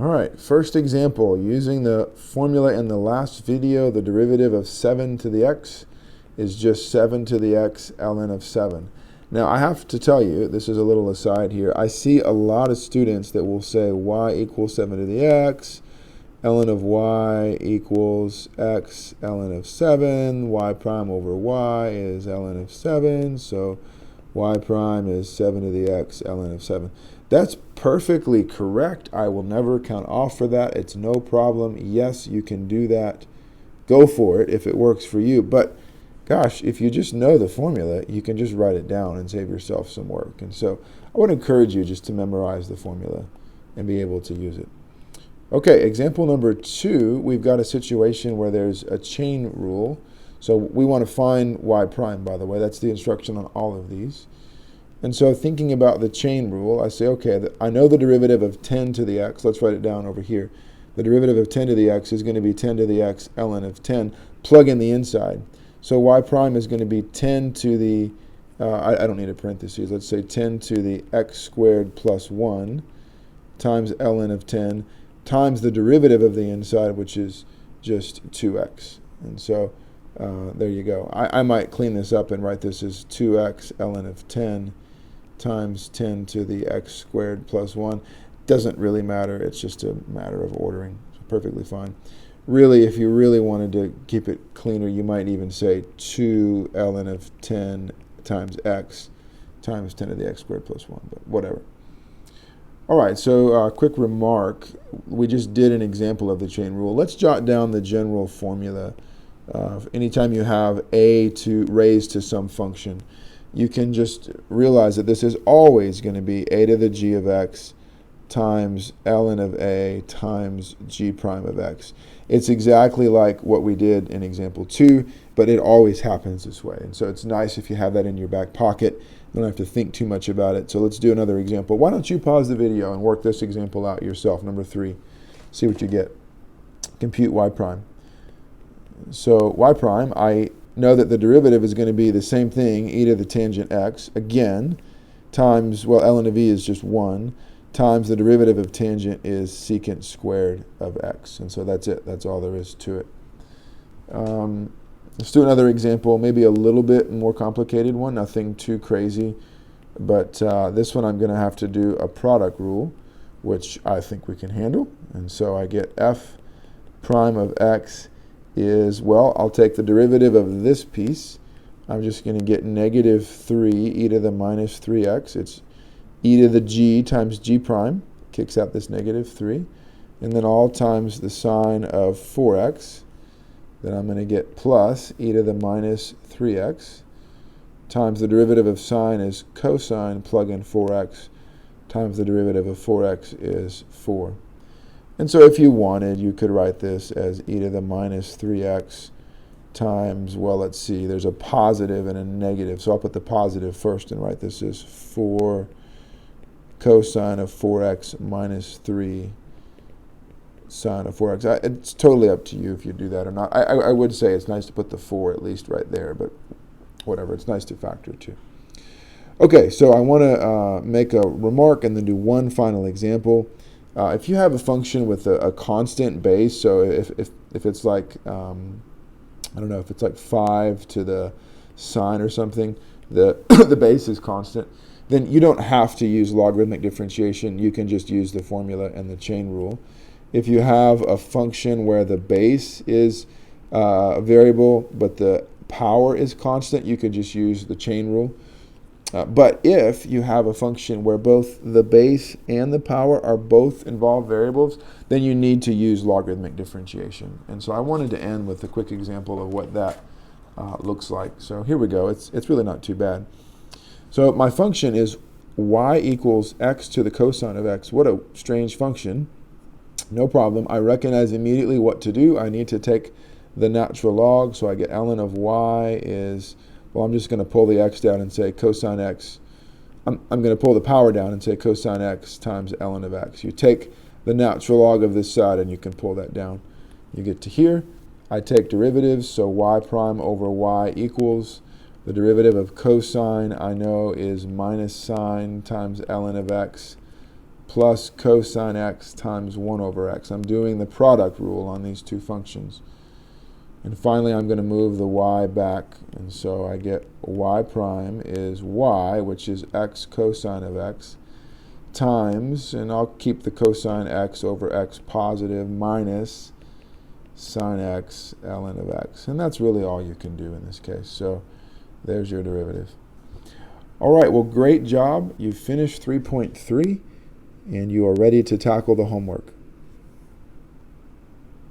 All right, first example, using the formula in the last video, the derivative of 7 to the x is just 7 to the x ln of 7. Now I have to tell you, this is a little aside here, I see a lot of students that will say y equals 7 to the x, ln of y equals x ln of 7, y prime over y is ln of 7, so y prime is 7 to the x ln of 7. That's perfectly correct. I will never count off for that. It's no problem. Yes, you can do that. Go for it if it works for you. But gosh, if you just know the formula, you can just write it down and save yourself some work. And so I would encourage you just to memorize the formula and be able to use it. Okay, example number 2, we've got a situation where there's a chain rule. So we want to find y prime, by the way. That's the instruction on all of these. And so thinking about the chain rule, I say, okay, I know the derivative of 10 to the x. Let's write it down over here. The derivative of 10 to the x is going to be 10 to the x ln of 10. Plug in the inside. So y prime is going to be 10 to the, I don't need a parentheses, let's say 10 to the x squared plus 1 times ln of 10 times the derivative of the inside, which is just 2x. And so there you go. I might clean this up and write this as 2x ln of 10 times 10 to the x squared plus 1. Doesn't really matter. It's just a matter of ordering. So perfectly fine. Really, if you really wanted to keep it cleaner, you might even say 2 ln of 10 times x times 10 to the x squared plus 1, but whatever. All right, so quick remark. We just did an example of the chain rule. Let's jot down the general formula. Anytime you have a to raised to some function, you can just realize that this is always going to be a to the g of x times ln of a times g prime of x. It's exactly like what we did in example 2, but it always happens this way. And so it's nice if you have that in your back pocket. You don't have to think too much about it. So let's do another example. Why don't you pause the video and work this example out yourself, number 3. See what you get. Compute y prime. So y prime, I know that the derivative is going to be the same thing, e to the tangent x, again, times, well, ln of e is just 1, times the derivative of tangent is secant squared of x. And so that's it. That's all there is to it. Let's do another example, maybe a little bit more complicated one, nothing too crazy. But this one I'm going to have to do a product rule, which I think we can handle. And so I get f prime of x is, well, I'll take the derivative of this piece. I'm just going to get negative 3 e to the minus 3x. It's e to the g times g prime, kicks out this negative 3. And then all times the sine of 4x. Then I'm going to get plus e to the minus 3x times the derivative of sine is cosine, plug in 4x, times the derivative of 4x is 4. And so if you wanted, you could write this as e to the minus 3x times, well, let's see, there's a positive and a negative. So I'll put the positive first and write this as 4 cosine of 4x minus 3 sine of 4x. It's totally up to you if you do that or not. I would say it's nice to put the 4 at least right there, but whatever, it's nice to factor too. Okay, so I want to make a remark and then do one final example. If you have a function with a constant base, so if it's like, I don't know, if it's like 5 to the sine or something, the base is constant, then you don't have to use logarithmic differentiation. You can just use the formula and the chain rule. If you have a function where the base is a variable but the power is constant, you could just use the chain rule. But if you have a function where both the base and the power are both involved variables, then you need to use logarithmic differentiation. And so I wanted to end with a quick example of what that looks like. So here we go. It's really not too bad. So my function is y equals x to the cosine of x. What a strange function. No problem. I recognize immediately what to do. I need to take the natural log, so I get ln of y is, well, I'm just going to pull the x down and say cosine x. I'm going to pull the power down and say cosine x times ln of x. You take the natural log of this side and you can pull that down. You get to here. I take derivatives, so y prime over y equals the derivative of cosine I know is minus sine times ln of x plus cosine x times 1 over x. I'm doing the product rule on these two functions. And finally, I'm going to move the y back, and so I get y prime is y, which is x cosine of x, times, and I'll keep the cosine x over x positive, minus sine x ln of x. And that's really all you can do in this case. So there's your derivative. All right, well, great job. You've finished 3.3, and you are ready to tackle the homework.